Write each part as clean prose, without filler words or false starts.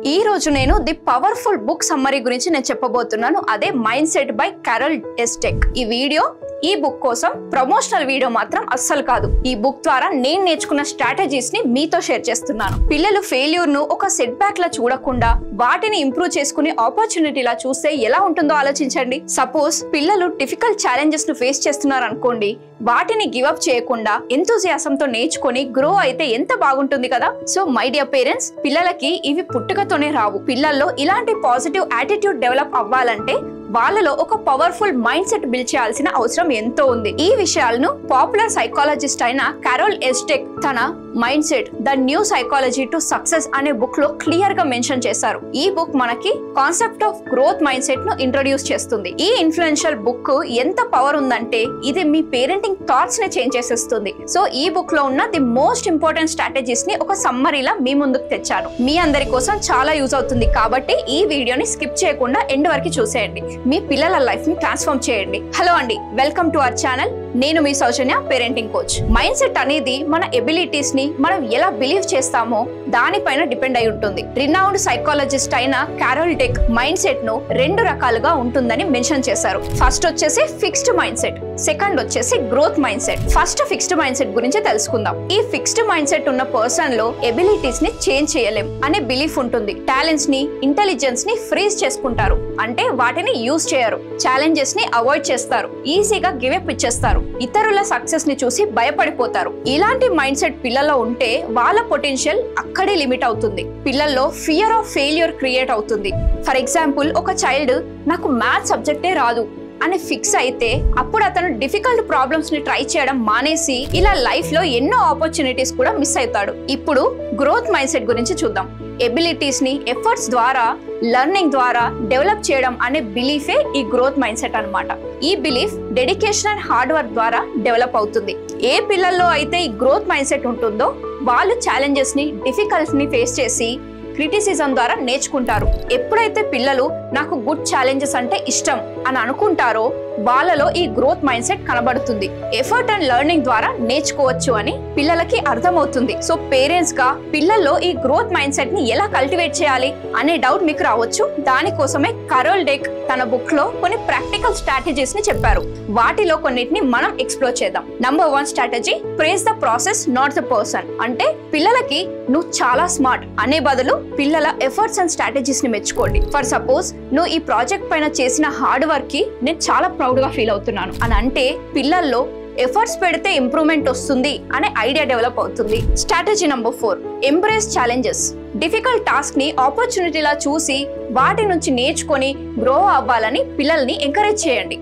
ఈ రోజు నేను ది పవర్ఫుల్ బుక్ సమ్మరీ గురించి నేను చెప్పబోతున్నాను. అదే మైండ్ సెట్ బై కారల్ ఎస్టెక్. ఈ వీడియో ఈ బుక్ కోసం ప్రమోషనల్ వీడియో మాత్రం అస్సలు కాదు. ఈ బుక్ ద్వారా నేను నేర్చుకున్న స్ట్రాటజీస్ ని మీతో షేర్ చేస్తున్నాను. పిల్లలు ఫెయిల్యూర్ ను ఒక సెట్ బ్యాక్ లా చూడకుండా వాటిని ఇంప్రూవ్ చేసుకునే ఆపర్చునిటీ లా చూస్తే ఎలా ఉంటుందో ఆలోచించండి. సపోజ్ పిల్లలు డిఫికల్ట్ ఛాలెంజెస్ ను ఫేస్ చేస్తున్నారు అనుకోండి, వాటిని గివ్ అప్ చేయకుండా ఎంతూజియాసంతో నేర్చుకొని గ్రో అయితే ఎంత బాగుంటుంది కదా. సో మై డియర్ పేరెంట్స్, పిల్లలకి ఇవి పుట్టుకతోనే రావు. పిల్లల్లో ఇలాంటి పాజిటివ్ యాటిట్యూడ్ డెవలప్ అవ్వాలంటే వాళ్ళలో ఒక పవర్ఫుల్ మైండ్ సెట్ బిల్డ్ చేయాల్సిన అవసరం ఎంతో ఉంది. ఈ విషయాలను పాపులర్ సైకాలజిస్ట్ అయిన కారల్ ఎస్టెక్ తన mind set the new psychology to success అనే బుక్ లో క్లియర్ గా మెన్షన్ చేశారు. ఈ బుక్ మనకి concept of growth mind set ను ఇంట్రొడ్యూస్ చేస్తుంది. ఈ ఇన్ఫ్లుయెన్షియల్ బుక్ ఎంత పవర్ ఉందంటే ఇది మీ పేరెంటింగ్ థాట్స్ ని చేంజ్ చేసేస్తుంది. సో ఈ బుక్ లో ఉన్న ది మోస్ట్ ఇంపార్టెంట్ స్ట్రాటజీస్ ని ఒక సమ్మరీలా మీ ముందుకు తెచ్చాను. మీ అందరి కోసం చాలా యూజ్ అవుతుంది కాబట్టి ఈ వీడియోని స్కిప్ చేయకుండా ఎండ్ వరకు చూసేయండి. మీ పిల్లల లైఫ్ ని ట్రాన్స్ఫార్మ్ చేయండి. హలో అండి, వెల్కమ్ టు అవర్ ఛానల్. నేను మీ సౌజన్య, పేరెంటింగ్ కోచ్. మైండ్ సెట్ అనేది మన ఎబిలిటీస్ ని మనం ఎలా బిలీవ్ చేస్తామో దానిపైన డిపెండ్ అయి ఉంటుంది. రినౌండ్ సైకాలజిస్ట్ అయిన కారల్ డెక్ మైండ్ సెట్ ను రెండు రకాలుగా ఉంటుందని మెన్షన్ చేశారు. ఫస్ట్ వచ్చేసి ఫిక్స్డ్ మైండ్ సెట్, సెకండ్ వచ్చేసి growth mind set. First fixed mind set గురించి తెలుసుకుందాం. ఈ ఫిక్స్డ్ మైండ్ సెట్ ఉన్న పర్సన్ లో ఎబిలిటీస్ ని చేంజ్ చేయలేం అనే బిలీఫ్ ఉంటుంది. టాలెంట్స్ ని, ఇంటెలిజెన్స్ ని ఫ్రీజ్ చేసుకుంటారు, అంటే వాటిని యూజ్ చేయరు. ఛాలెంజెస్ ని అవాయిడ్ చేస్తారు, ఈజీగా గివ్ అప్ ఇచ్చేస్తారు, ఇతరుల సక్సెస్ ని చూసి భయపడిపోతారు. ఇలాంటి మైండ్ సెట్ పిల్లల్లో ఉంటే వాళ్ళ పొటెన్షియల్ అక్కడే లిమిట్ అవుతుంది. పిల్లల్లో ఫియర్ ఆఫ్ ఫెయిల్యూర్ క్రియేట్ అవుతుంది. ఫర్ ఎగ్జాంపుల్, ఒక చైల్డ్ నాకు మ్యాథ్స్ సబ్జెక్టే రాదు అని ఫిక్స్ అయితే అప్పుడు అతను డిఫికల్ట్ ప్రాబ్లమ్స్ ని ట్రై చేయడం మానేసి ఇలా లైఫ్ లో ఎన్నో ఆపర్చునిటీస్ కూడా మిస్ అవుతాడు. ఇప్పుడు గ్రోత్ మైండ్ సెట్ గురించి చూద్దాం. ఎబిలిటీస్ ని ఎఫర్ట్స్ ద్వారా, లెర్నింగ్ ద్వారా డెవలప్ చేయడం అనే బిలీఫే ఈ గ్రోత్ మైండ్ సెట్ అన్నమాట. ఈ belief dedication and hard work ద్వారా డెవలప్ అవుతుంది. ఏ పిల్లల్లో అయితే ఈ గ్రోత్ మైండ్ సెట్ ఉంటుందో వాళ్ళు ఛాలెంజెస్ ని, డిఫికల్ట్స్ ని ఫేస్ చేసి క్రిటిసిజం ద్వారా నేర్చుకుంటారు. ఎప్పుడైతే పిల్లలు నాకు గుడ్ ఛాలెంజెస్ అంటే ఇష్టం అని అనుకుంటారో వాళ్ళలో ఈ గ్రోత్ మైండ్ సెట్ కనబడుతుంది. ఎఫర్ట్ అండ్ లెర్నింగ్ ద్వారా నేర్చుకోవచ్చు అని పిల్లలకి అర్థమవుతుంది. సో పేరెంట్స్ గా పిల్లల్లో ఈ గ్రోత్ మైండ్ సెట్ ని ఎలా కల్టివేట్ చేయాలి అనే డౌట్ మీకు రావచ్చు. దానికోసమే కారల్ డెక్ తన బుక్ లో కొన్ని ప్రాక్టికల్ స్ట్రాటజీస్ ని చెప్పారు. వాటిలో కొన్నిటిని మనం ఎక్స్ప్లోర్ చేద్దాం. Number 1 strategy, praise the process not the person. అంటే పిల్లలకి నువ్వు చాలా స్మార్ట్ అనే బదులు పిల్లల ఎఫర్ట్స్ అండ్ స్ట్రాటజీస్ ని మెచ్చుకోండి. ఫర్ సపోజ్, నువ్వు ఈ ప్రాజెక్ట్ పైన చేసిన హార్డ్ వర్క్ కి నేను చాలా ప్రౌడ్ గా ఫీల్ అవుతున్నాను అని అంటే పిల్లల్లో ఎఫర్ట్స్ పెడితే ఇంప్రూవ్మెంట్ వస్తుంది అనే ఐడియా డెవలప్ అవుతుంది. Strategy number 4, embrace challenges. Difficult task ని ఆపర్చునిటీలా చూసి వాటి నుంచి నేర్చుకొని గ్రో అవ్వాలని పిల్లల్ని ఎంకరేజ్ చేయండి.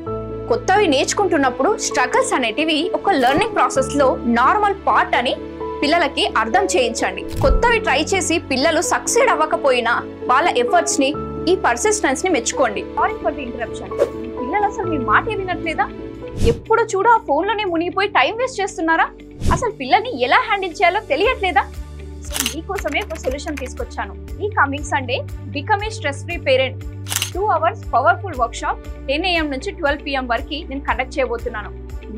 కొత్తవి నేర్చుకుంటున్నప్పుడు స్ట్రగల్స్ అనేటివి ఒక లెర్నింగ్ ప్రాసెస్ లో నార్మల్ పార్ట్ అని పిల్లలకి అర్థం చేయించండి. కొత్తవి ట్రై చేసి పిల్లలు సక్సెడ్ అవ్వకపోయినా వాళ్ళ ఎఫర్ట్స్ ని, ఈ పర్సిస్టెన్స్ ని మెచ్చుకోండి. Sorry for the interruption. పిల్లలు అసలు మీ మాట వినట్లేదా? ఎప్పుడు చూడ ఆ ఫోన్ లోనే మునిగిపోయి టైం వేస్ట్ చేస్తున్నారా? అసలు పిల్లల్ని ఎలా హ్యాండిల్ చేయాలో తెలియట్లేదా? సో మీకోసమే ఒక సొల్యూషన్ తీసుకొచ్చాను. ఈ coming Sunday become a stress free parent 2 hours powerful work shop 10 AM నుంచి 12 PM వరకు నేను కండక్ట్ చేయబోతున్నాను.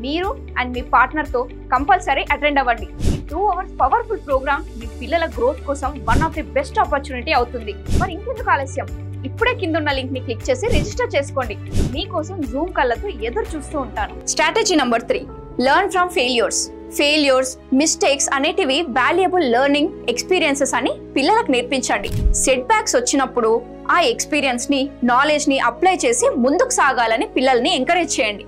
మీరు అండ్ మీ పార్ట్నర్ తో కంపల్సరీ అటెండ్ అవ్వండి. ఈ 2 hours పవర్ఫుల్ ప్రోగ్రామ్ మీ పిల్లల గ్రోత్ కోసం one of the best opportunity అవుతుంది. మరి ఇంకెందుకు ఆలస్యం? ఇప్పుడే కింద ఉన్న లింక్ ని క్లిక్ చేసి రిజిస్టర్ చేసుకోండి. మీకోసం జూమ్ కళ్ళతో ఎదురు చూస్తూ ఉంటాను. Strategy number 3, learn from failures, mistakes అనేటివి వాల్యుయబుల్ లెర్నింగ్ ఎక్స్పీరియన్సెస్ అని పిల్లలకు నేర్పించండి. సెట్ బ్యాక్స్ వచ్చినప్పుడు ఆ ఎక్స్పీరియన్స్ ని, నాలెడ్జ్ ని అప్లై చేసి ముందుకు సాగాలని పిల్లల్ని ఎంకరేజ్ చేయండి.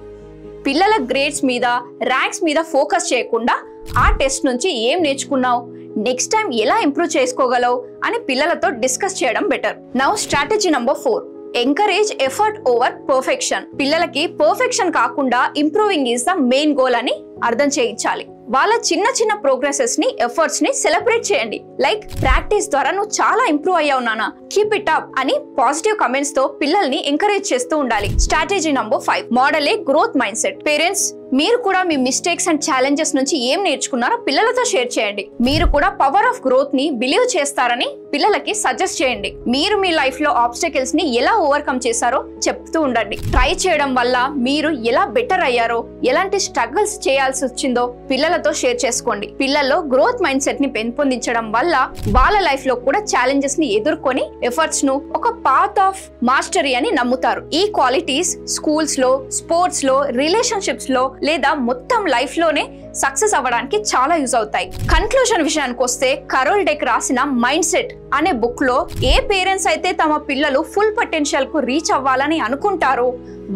పిల్లల గ్రేడ్స్ మీద, ర్యాంక్స్ మీద ఫోకస్ చేయకుండా ఆ టెస్ట్ నుంచి ఏం నేర్చుకున్నావు, నెక్స్ట్ టైం ఎలా ఇంప్రూవ్ చేసుకోగలవు అని పిల్లలతో డిస్కస్ చేయడం better. Now strategy number 4, encourage effort over perfection. పిల్లలకి పర్ఫెక్షన్ కాకుండా improving is the main goal అని అర్థం చేయించాలి. వాళ్ళ చిన్న చిన్న ప్రోగ్రెసెస్ ని, ఎఫర్ట్స్ ని సెలబ్రేట్ చేయండి. లైక్ ప్రాక్టీస్ ద్వారా నువ్వు చాలా ఇంప్రూవ్ అయ్యావు నాన్న, కీప్ ఇట్ అప్ అని పాజిటివ్ కమెంట్స్ తో పిల్లల్ని ఎంకరేజ్ చేస్తూ ఉండాలి. స్ట్రాటజీ నంబర్ 5, మోడల్ ఏ గ్రోత్ మైండ్ సెట్. పేరెంట్స్, మీరు కూడా మీ మిస్టేక్స్ అండ్ ఛాలెంజెస్ నుంచి ఏం నేర్చుకున్నారో పిల్లలతో షేర్ చేయండి. మీరు కూడా పవర్ ఆఫ్ గ్రోత్ ని బిలీవ్ చేస్తారని పిల్లలకి సజెస్ట్ చేయండి. మీరు మీ లైఫ్ లో ఆబ్స్టకిల్స్ ని ఎలా ఓవర్కమ్ చేశారో చెప్తూ ఉండండి. ట్రై చేయడం వల్ల మీరు ఎలా బెటర్ అయ్యారో, ఎలాంటి స్ట్రగుల్స్ చేయాల్సి వచ్చిందో పిల్లలతో షేర్ చేసుకోండి. పిల్లల్లో గ్రోత్ మైండ్ సెట్ ని పెంపొందించడం వల్ల వాళ్ళ లైఫ్ లో కూడా ఛాలెంజెస్ ని ఎదుర్కొని ఎఫర్ట్స్ ను ఒక పాత్ ఆఫ్ మాస్టరీ అని నమ్ముతారు. ఈ క్వాలిటీస్ స్కూల్స్ లో, స్పోర్ట్స్ లో, రిలేషన్షిప్స్ లో లేదా మొత్తం లైఫ్ లోనే సక్సెస్ అవ్వడానికి చాలా యూజ్ అవుతాయి. కన్క్లూజన్ విషయానికి వస్తే కరోల్ డెక్ రాసిన మైండ్ సెట్ అనే బుక్ లో ఏ పేరెంట్స్ అయితే తమ పిల్లలు ఫుల్ పొటెన్షియల్ కు రీచ్ అవ్వాలని అనుకుంటారో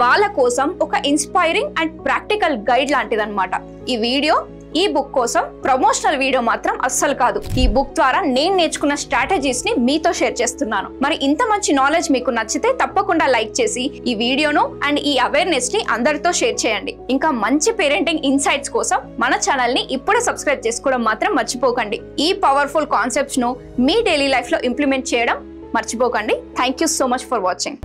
వాళ్ళ కోసం ఒక ఇన్స్పైరింగ్ అండ్ ప్రాక్టికల్ గైడ్ లాంటిదన్నమాట. ఈ బుక్ కోసం ప్రమోషనల్ వీడియో మాత్రం అస్సలు కాదు. ఈ బుక్ ద్వారా నేను నేర్చుకున్న స్ట్రాటజీస్ ని మీతో షేర్ చేస్తున్నాను. మరి ఇంత మంచి నాలెడ్జ్ మీకు నచ్చితే తప్పకుండా లైక్ చేసి ఈ వీడియోను అండ్ ఈ అవేర్నెస్ ని అందరితో షేర్ చేయండి. ఇంకా మంచి పేరెంటింగ్ ఇన్సైట్స్ కోసం మన ఛానల్ ని ఇప్పుడే సబ్స్క్రైబ్ చేసుకోవడం మాత్రం మర్చిపోకండి. ఈ పవర్ఫుల్ కాన్సెప్ట్స్ ను మీ డైలీ లైఫ్ లో ఇంప్లిమెంట్ చేయడం మర్చిపోకండి. Thank you so much for watching.